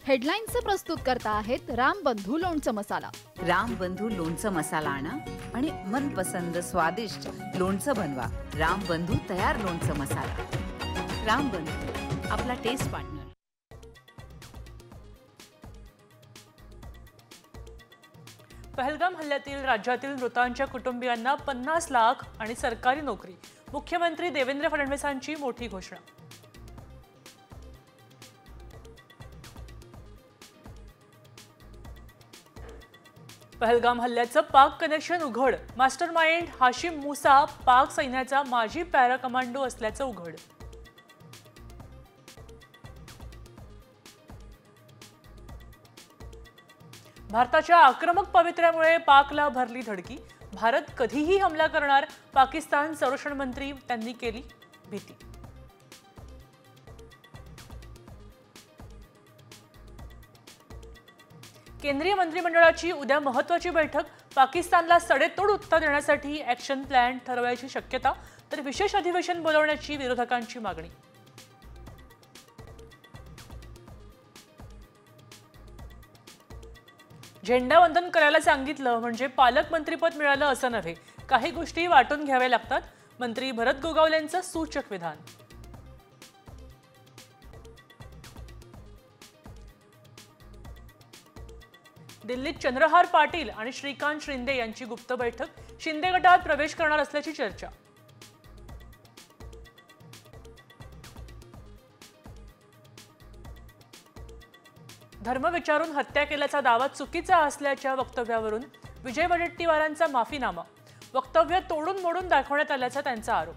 हेडलाईन्सचे प्रस्तुतकर्ता आहेत रामबंधू लोणचं मसाला। रामबंधू लोणचं मसाला आणा आणि मनपसंद स्वादिष्ट लोणचं बनवा। रामबंधू तयार लोणचं मसाला। रामबंधू, आपला टेस्ट पार्टनर। पहलगाम हल्ल्यातील राज्यातील मृतांच्या कुटुंबियांना 50 लाख आणि सरकारी नोकरी। मुख्यमंत्री देवेंद्र फडणवीसांची मोठी घोषणा। पहलगाम हल्ल्याचं पाक कनेक्शन उघड। मास्टरमाइंड हाशिम मुसा पाक सैन्याचा माजी पॅरा कमांडो असल्याचं उघड। भारताच्या आक्रमक पवित्र्यामुळे पाकला भरली धडकी। भारत कधीही हमला करणार, पाकिस्तान संरक्षण मंत्री त्यांनी केली भीती। केंद्रीय मंत्रिमंडळाची उद्या महत्त्वाची बैठक। पाकिस्तानला सडेतोड उत्तर देण्यासाठी ॲक्शन प्लॅन ठरवायची शक्यता, तर विशेष अधिवेशन बोलवण्याची विरोधकांची मागणी। झेंडावंदन करायला सांगितलं म्हणजे पालकमंत्रीपद मिळालं असं नव्हे, काही गोष्टी वाटून घ्याव्या लागतात। मंत्री भरत गोगावलेंचं सूचक विधान। दिल्लीत चंद्रहार पाटील आणि श्रीकांत शिंदे यांची गुप्त बैठक। शिंदे गटात प्रवेश करणार असल्याची चर्चा। धर्म विचारून हत्या केल्याचा दावा चुकीचा असल्याच्या वक्तव्यावरून विजय वडेट्टीवारांचा माफीनामा। वक्तव्य तोडून मोडून दाखवण्यात आल्याचा त्यांचा आरोप।